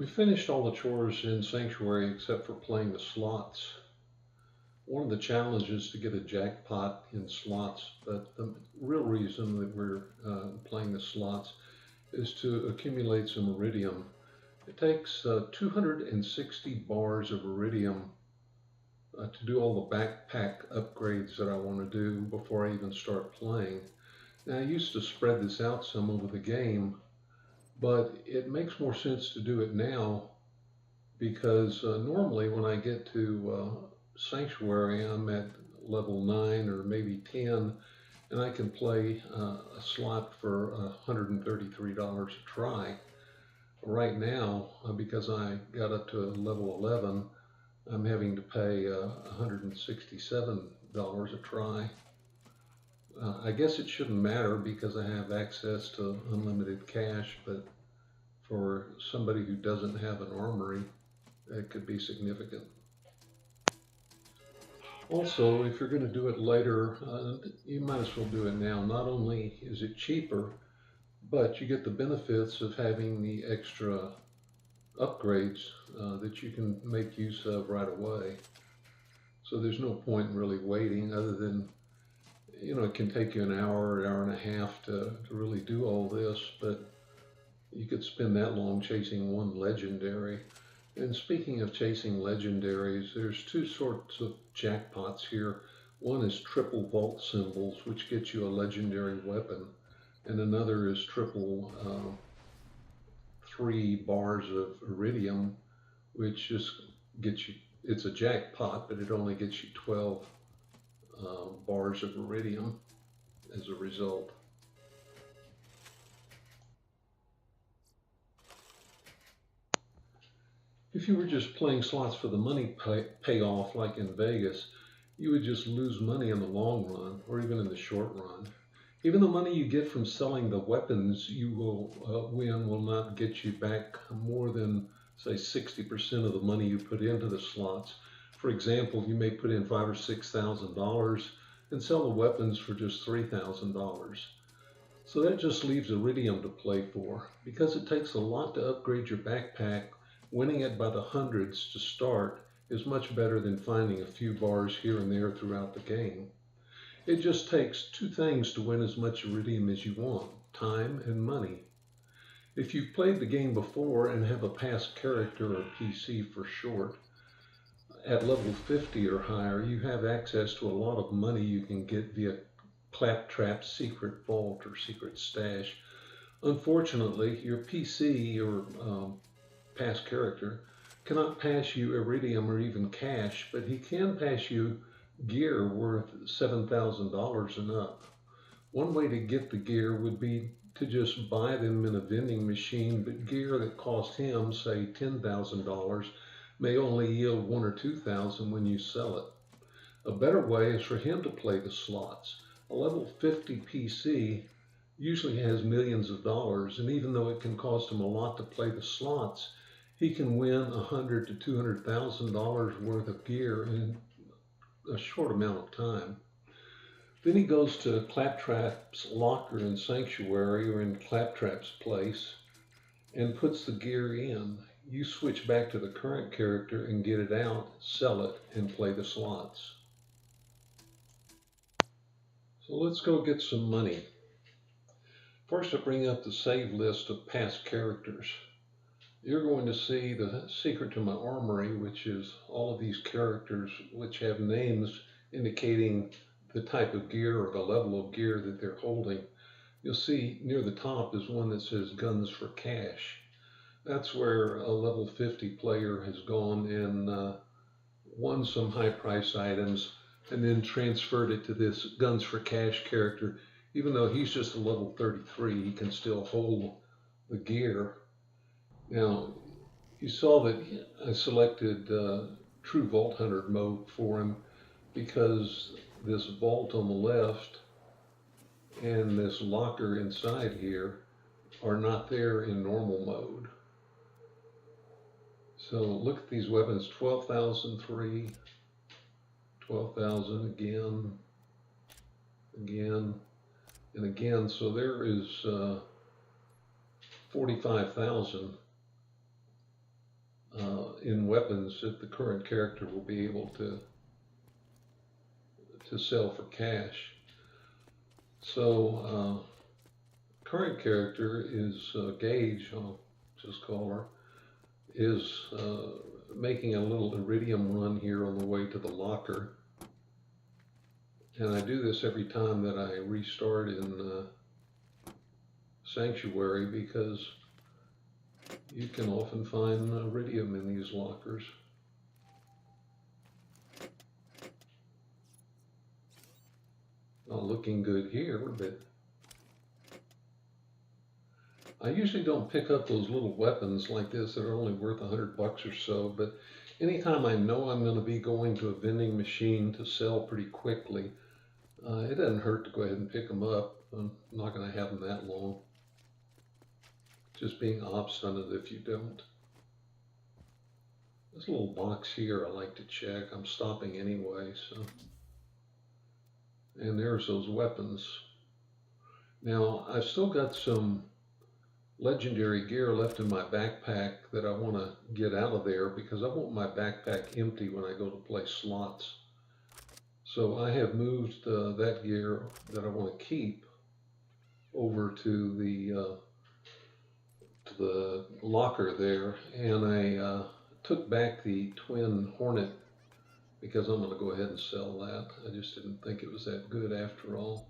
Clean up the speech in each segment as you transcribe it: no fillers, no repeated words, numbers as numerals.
We finished all the chores in Sanctuary except for playing the slots. One of the challenges is to get a jackpot in slots, but the real reason that we're playing the slots is to accumulate some Eridium. It takes 260 bars of Eridium to do all the backpack upgrades that I want to do before I even start playing. Now, I used to spread this out some over the game, but it makes more sense to do it now because normally when I get to Sanctuary, I'm at level 9 or maybe 10, and I can play a slot for $133 a try. Right now, because I got up to level 11, I'm having to pay $167 a try. I guess it shouldn't matter because I have access to unlimited cash, but for somebody who doesn't have an armory, it could be significant. Also, if you're going to do it later, you might as well do it now. Not only is it cheaper, but you get the benefits of having the extra upgrades that you can make use of right away. So there's no point in really waiting other than, it can take you an hour and a half to really do all this, but you could spend that long chasing one legendary. And speaking of chasing legendaries, there's two sorts of jackpots here. One is triple vault symbols, which gets you a legendary weapon, and another is triple 3 bars of Eridium, which just gets you, it's a jackpot, but it only gets you 12 bars of Eridium as a result. If you were just playing slots for the money payoff like in Vegas, you would just lose money in the long run or even in the short run. Even the money you get from selling the weapons you will win will not get you back more than, say, 60% of the money you put into the slots. For example, you may put in $5,000 or $6,000 and sell the weapons for just $3,000. So that just leaves Eridium to play for. Because it takes a lot to upgrade your backpack, winning it by the hundreds to start is much better than finding a few bars here and there throughout the game. It just takes two things to win as much Eridium as you want: time and money. If you've played the game before and have a past character or PC for short, at level 50 or higher, you have access to a lot of money you can get via Claptrap's secret vault or secret stash. Unfortunately, your PC or past character cannot pass you Eridium or even cash, but he can pass you gear worth $7,000 and up. One way to get the gear would be to just buy them in a vending machine, but gear that cost him, say, $10,000 may only yield $1,000 or $2,000 when you sell it. A better way is for him to play the slots. A level 50 PC usually has millions of dollars, and even though it can cost him a lot to play the slots, he can win $100,000 to $200,000 worth of gear in a short amount of time. Then he goes to Claptrap's locker in Sanctuary or in Claptrap's place and puts the gear in. You switch back to the current character and get it out, sell it, and play the slots. So let's go get some money. First, I bring up the save list of past characters. You're going to see the secret to my armory, which is all of these characters which have names indicating the type of gear or the level of gear that they're holding. You'll see near the top is one that says Guns for Cash. That's where a level 50 player has gone and won some high price items and then transferred it to this Guns for Cash character. Even though he's just a level 33, he can still hold the gear. Now, you saw that I selected True Vault Hunter mode for him because this vault on the left and this locker inside here are not there in normal mode. So look at these weapons: 12,003, 12,000 again, and again. So there is 45,000 in weapons that the current character will be able to sell for cash. So current character is Gage, I'll just call her, is making a little Eridium run here on the way to the locker. And I do this every time that I restart in Sanctuary because you can often find Eridium in these lockers. Not looking good here, but I usually don't pick up those little weapons like this that are only worth $100 or so, but anytime I know I'm going to be going to a vending machine to sell pretty quickly, it doesn't hurt to go ahead and pick them up. I'm not going to have them that long. Just being obstinate if you don't. This little box here I like to check. I'm stopping anyway, so. And there's those weapons. Now, I've still got some legendary gear left in my backpack that I want to get out of there because I want my backpack empty when I go to play slots. So I have moved that gear that I want to keep over to the locker there, and I took back the twin Hornet because I'm going to go ahead and sell that. I just didn't think it was that good after all.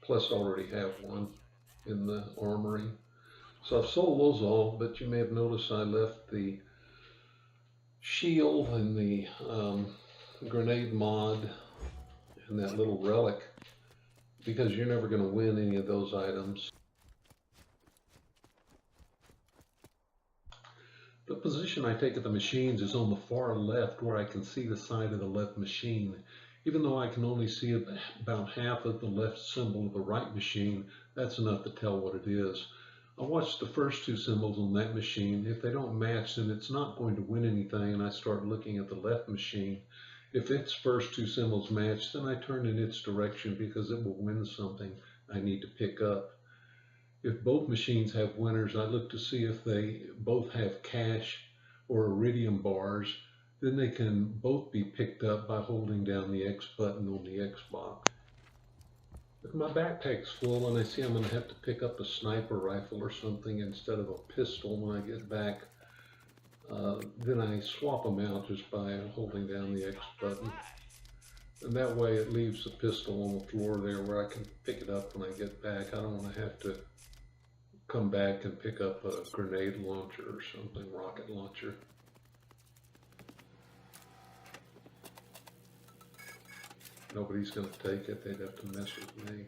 Plus I already have one in the armory. So I've sold those all, but you may have noticed I left the shield and the grenade mod and that little relic because you're never going to win any of those items. The position I take at the machines is on the far left where I can see the side of the left machine. Even though I can only see about half of the left symbol of the right machine, that's enough to tell what it is. I watch the first two symbols on that machine. If they don't match, then it's not going to win anything, and I start looking at the left machine. If its first two symbols match, then I turn in its direction because it will win something I need to pick up. If both machines have winners, I look to see if they both have cash or Eridium bars. Then they can both be picked up by holding down the X button on the Xbox. If my backpack's full and I see I'm going to have to pick up a sniper rifle or something instead of a pistol when I get back, then I swap them out just by holding down the X button. And that way it leaves the pistol on the floor there where I can pick it up when I get back. I don't want to have to come back and pick up a grenade launcher or something, rocket launcher. Nobody's going to take it. They'd have to mess with me.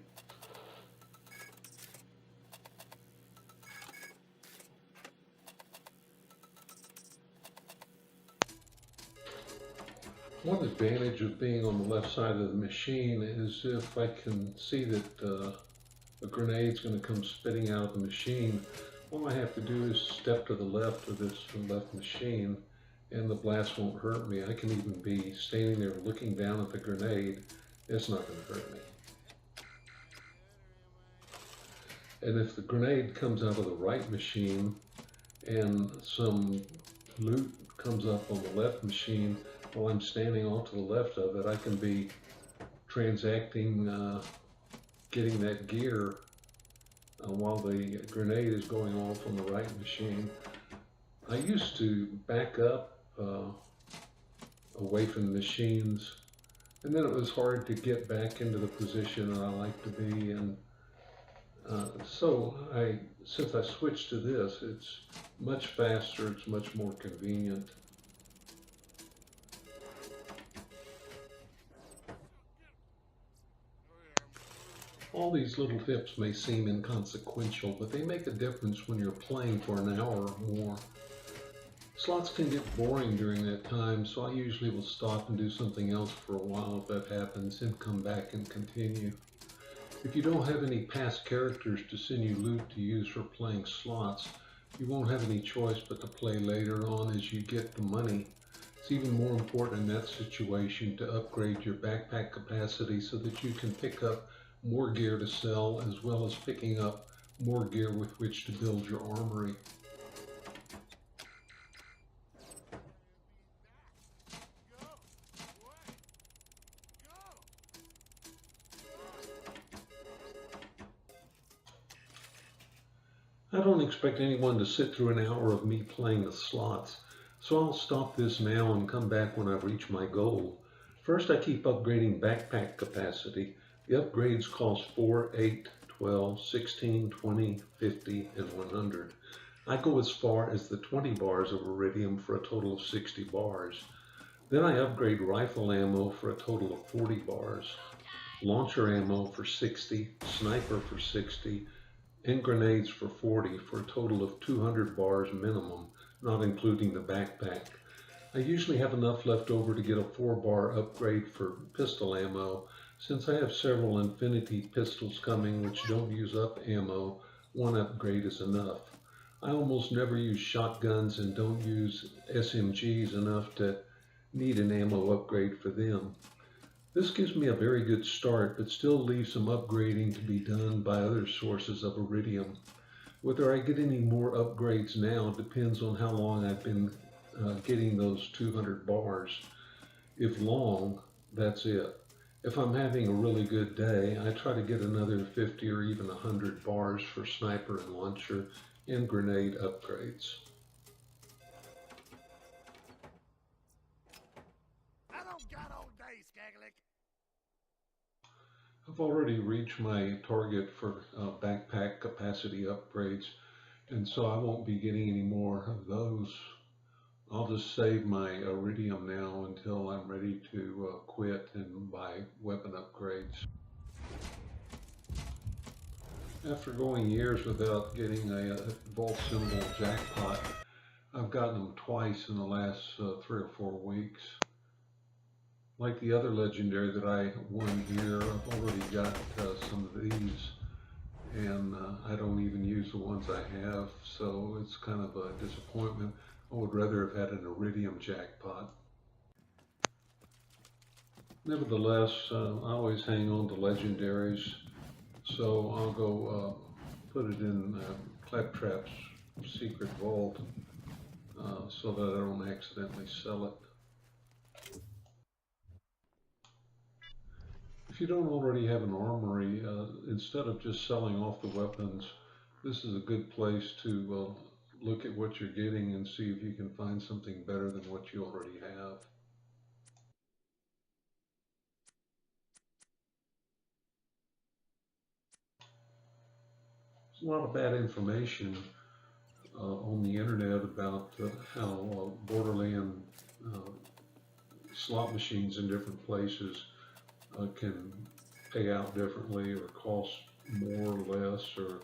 One advantage of being on the left side of the machine is if I can see that a grenade's going to come spitting out of the machine, all I have to do is step to the left of this left machine and the blast won't hurt me. I can even be standing there looking down at the grenade. It's not going to hurt me. And if the grenade comes out of the right machine and some loot comes up on the left machine, while I'm standing off to the left of it, I can be transacting getting that gear while the grenade is going off on the right machine. I used to back up away from the machines, and then it was hard to get back into the position that I like to be in. So since I switched to this, it's much faster, it's much more convenient. All these little tips may seem inconsequential, but they make a difference when you're playing for an hour or more. Slots can get boring during that time, so I usually will stop and do something else for a while if that happens, and come back and continue. If you don't have any past characters to send you loot to use for playing slots, you won't have any choice but to play later on as you get the money. It's even more important in that situation to upgrade your backpack capacity so that you can pick up more gear to sell, as well as picking up more gear with which to build your armory. I don't expect anyone to sit through an hour of me playing the slots, so I'll stop this now and come back when I reach my goal. First, I keep upgrading backpack capacity. The upgrades cost 4, 8, 12, 16, 20, 50, and 100. I go as far as the 20 bars of Eridium for a total of 60 bars. Then I upgrade rifle ammo for a total of 40 bars, launcher ammo for 60, sniper for 60, and grenades for 40 for a total of 200 bars minimum, not including the backpack. I usually have enough left over to get a 4-bar upgrade for pistol ammo. Since I have several infinity pistols coming which don't use up ammo, one upgrade is enough. I almost never use shotguns and don't use SMGs enough to need an ammo upgrade for them. This gives me a very good start, but still leaves some upgrading to be done by other sources of Eridium. Whether I get any more upgrades now depends on how long I've been getting those 200 bars. If long, that's it. If I'm having a really good day, I try to get another 50 or even 100 bars for sniper and launcher and grenade upgrades. I don't got all day, Skagalick. I've already reached my target for backpack capacity upgrades, and so I won't be getting any more of those. I'll just save my Eridium now until I'm ready to quit and buy weapon upgrades. After going years without getting a vault symbol jackpot, I've gotten them twice in the last 3 or 4 weeks. Like the other legendary that I won here, I've already got some of these, and I don't even use the ones I have, so it's kind of a disappointment. I would rather have had an Eridium jackpot. Nevertheless, I always hang on to legendaries, so I'll go put it in Claptrap's secret vault so that I don't accidentally sell it. If you don't already have an armory, instead of just selling off the weapons, this is a good place to look at what you're getting and see if you can find something better than what you already have. There's a lot of bad information on the internet about how Borderland slot machines in different places can pay out differently or cost more or less or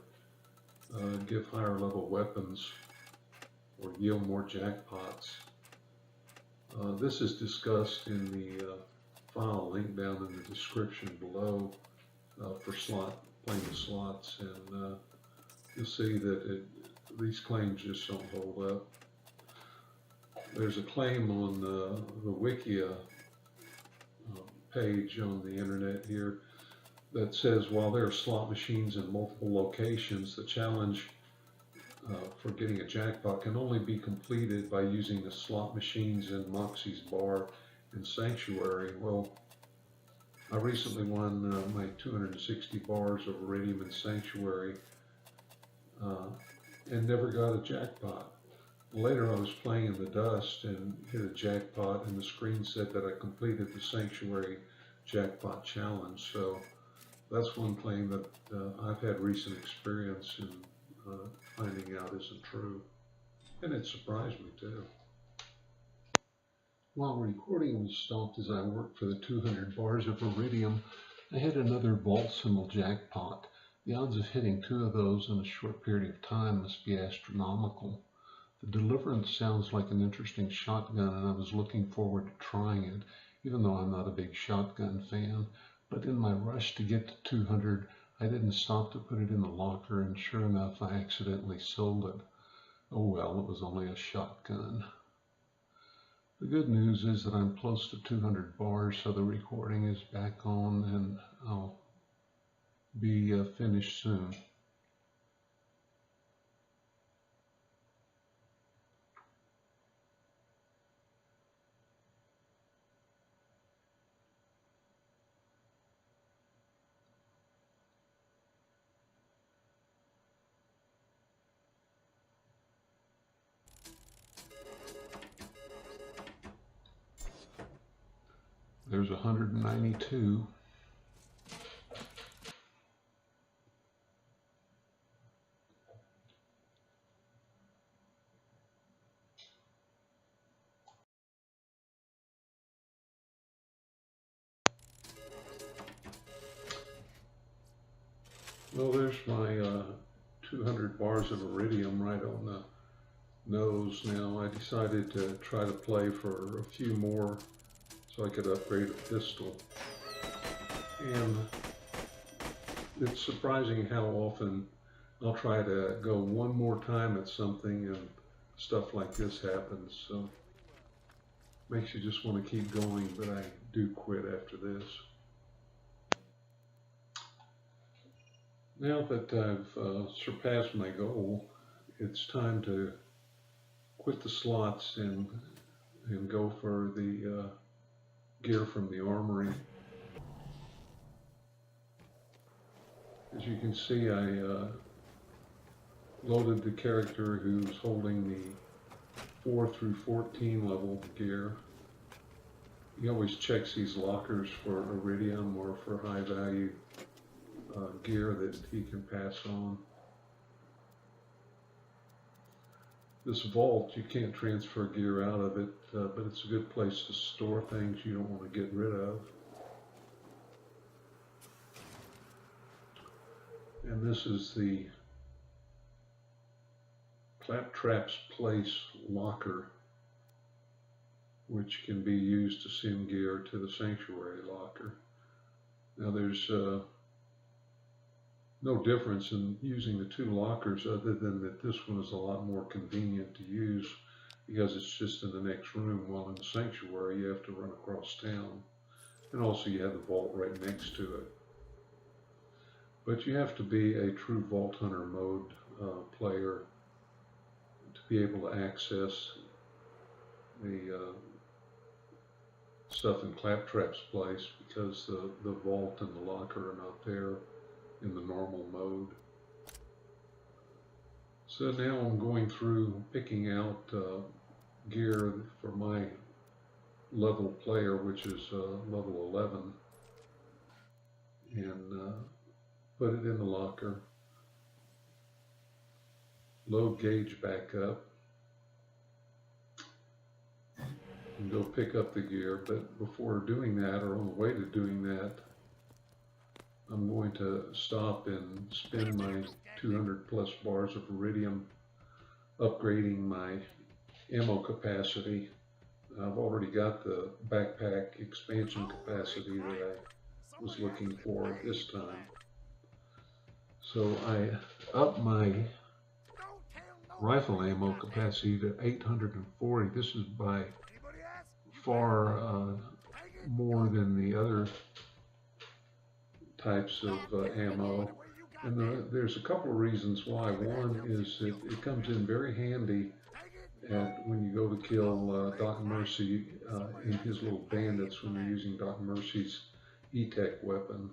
give higher level weapons or yield more jackpots. This is discussed in the file link down in the description below for playing the slots, and you'll see that these claims just don't hold up. There's a claim on the Wikia page on the internet here that says while there are slot machines in multiple locations, the challenge for getting a jackpot can only be completed by using the slot machines in Moxxi's bar and Sanctuary. Well, I recently won my 260 bars of Eridium in Sanctuary and never got a jackpot. Later I was playing in the dust and hit a jackpot, and the screen said that I completed the Sanctuary jackpot challenge. So that's one claim that I've had recent experience in finding out isn't true. And it surprised me too. While recording was stopped as I worked for the 200 bars of Eridium, I hit another vault symbol jackpot. The odds of hitting 2 of those in a short period of time must be astronomical. The Deliverance sounds like an interesting shotgun, and I was looking forward to trying it, even though I'm not a big shotgun fan. But in my rush to get to 200, I didn't stop to put it in the locker, and sure enough, I accidentally sold it. Oh well, it was only a shotgun. The good news is that I'm close to 200 bars, so the recording is back on, and I'll be finished soon. There's 192. Well, there's my 200 bars of Eridium right on the nose. Now I decided to try to play for a few more so I could upgrade a pistol. And it's surprising how often I'll try to go one more time at something and stuff like this happens. So makes you just want to keep going, but I do quit after this. Now that I've surpassed my goal, it's time to quit the slots and go for the gear from the armory. As you can see, I loaded the character who's holding the 4 through 14 level gear. He always checks these lockers for Eridium or for high value gear that he can pass on. This vault, you can't transfer gear out of it, but it's a good place to store things you don't want to get rid of. And this is the Claptrap's Place locker, which can be used to send gear to the sanctuary locker. Now there's no difference in using the two lockers other than that this one is a lot more convenient to use because it's just in the next room, while in the sanctuary you have to run across town. And also you have the vault right next to it. But you have to be a true Vault Hunter mode player to be able to access the stuff in Claptrap's Place, because the vault and the locker are not there in the normal mode. So now I'm going through picking out gear for my level player, which is level 11, and put it in the locker. Load gauge back up and go pick up the gear. But before doing that, or on the way to doing that, I'm going to stop and spend my 200 plus bars of Eridium upgrading my ammo capacity. I've already got the backpack expansion capacity that I was looking for at this time. So I upped my rifle ammo capacity to 840. This is by far more than the other types of ammo, and there's a couple of reasons why. One is that it comes in very handy when you go to kill Doc Mercy in his little bandits when you're using Doc Mercy's E-Tech weapon.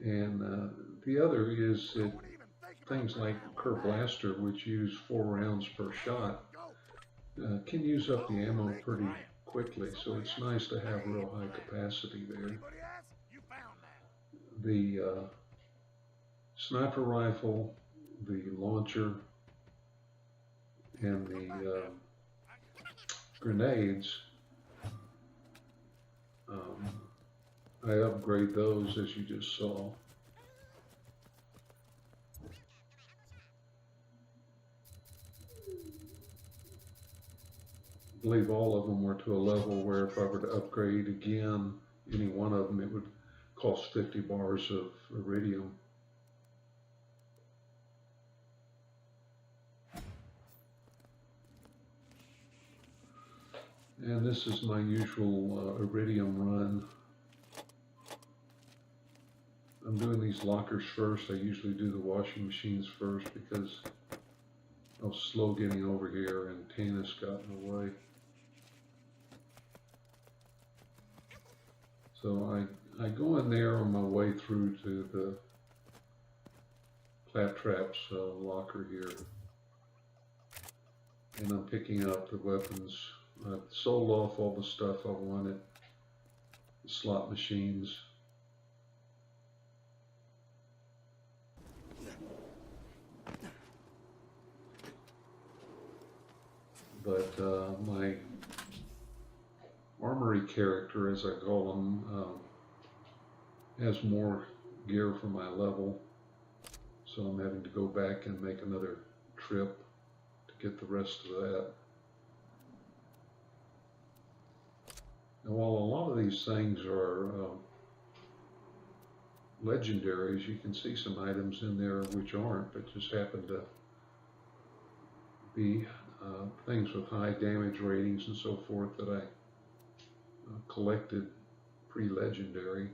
And the other is that things like Kerr Blaster, which use 4 rounds per shot, can use up the ammo pretty quickly, so it's nice to have real high capacity there. The sniper rifle, the launcher, and the grenades, I upgrade those as you just saw. I believe all of them were to a level where if I were to upgrade again any one of them, it would cost 50 bars of Eridium. And this is my usual Eridium run. I'm doing these lockers first. I usually do the washing machines first because I was slow getting over here and Tanis got in the way. So I go in there on my way through to the Claptrap's locker here, and I'm picking up the weapons. I've sold off all the stuff I wanted, slot machines. But my armory character, as I call him, has more gear for my level, so I'm having to go back and make another trip to get the rest of that. And while a lot of these things are legendaries, you can see some items in there which aren't, but just happen to be things with high damage ratings and so forth that I collected pre-legendary,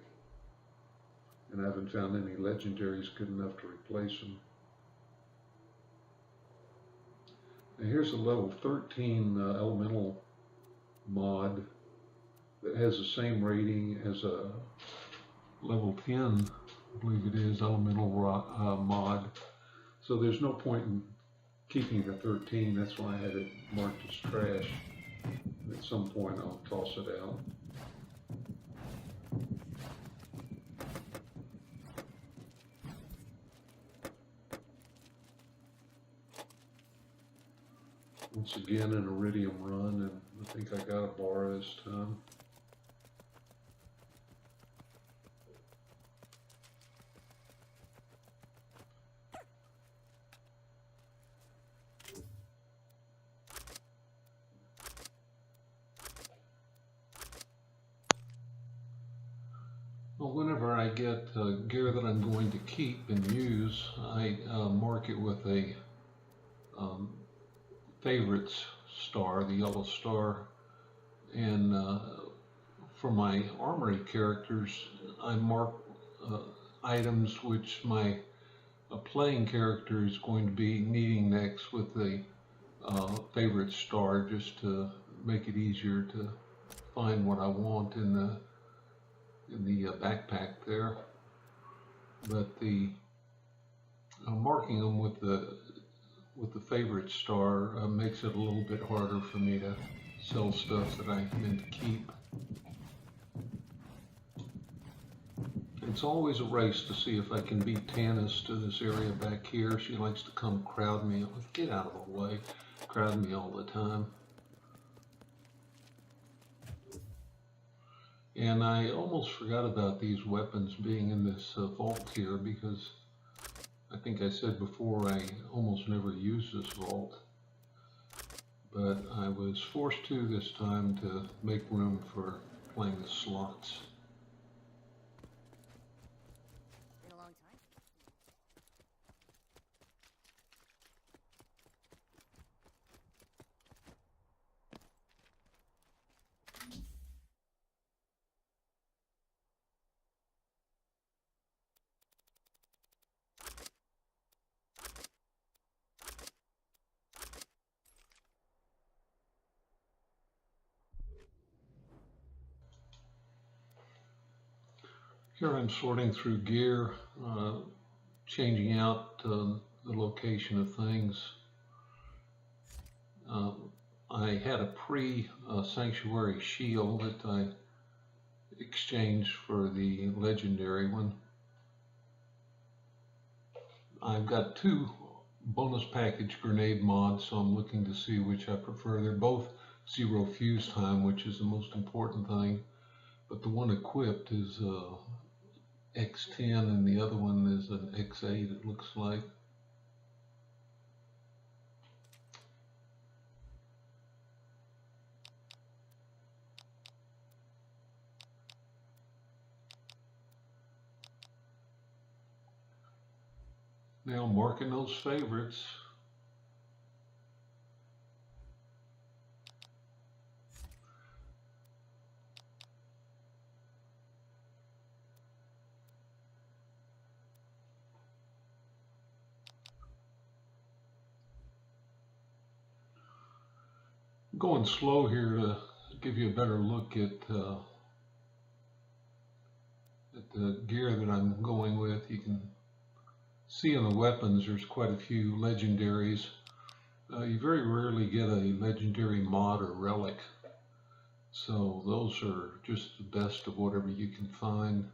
and I haven't found any legendaries good enough to replace them. Now here's a level 13 elemental mod that has the same rating as a level 10, I believe it is, elemental mod. So there's no point in keeping the 13. That's why I had it marked as trash. At some point I'll toss it out. Once again, an Eridium run, and I think I got a bar this time. Well, whenever I get gear that I'm going to keep and use, I mark it with a favorites star, the yellow star. And for my armory characters, I mark items which my playing character is going to be needing next with the favorite star, just to make it easier to find what I want in the backpack there. But the marking them with the favorite star makes it a little bit harder for me to sell stuff that I meant to keep. It's always a race to see if I can beat Tanis to this area back here. She likes to come crowd me. Get out of the way. Crowd me all the time. And I almost forgot about these weapons being in this vault here, because I think I said before I almost never use this vault. But I was forced to this time to make room for playing the slots. Been a long time. Here I'm sorting through gear, changing out the location of things. I had a pre-sanctuary shield that I exchanged for the legendary one. I've got two bonus package grenade mods, so I'm looking to see which I prefer. They're both 0 fuse time, which is the most important thing, but the one equipped is X10 and the other one is an X8, it looks like. Now marking those favorites. I'm going slow here to give you a better look at the gear that I'm going with. You can see in the weapons there's quite a few legendaries. You very rarely get a legendary mod or relic. So those are just the best of whatever you can find.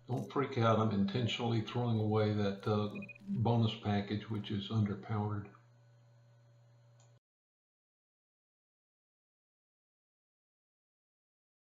Don't freak out, I'm intentionally throwing away that bonus package, which is underpowered.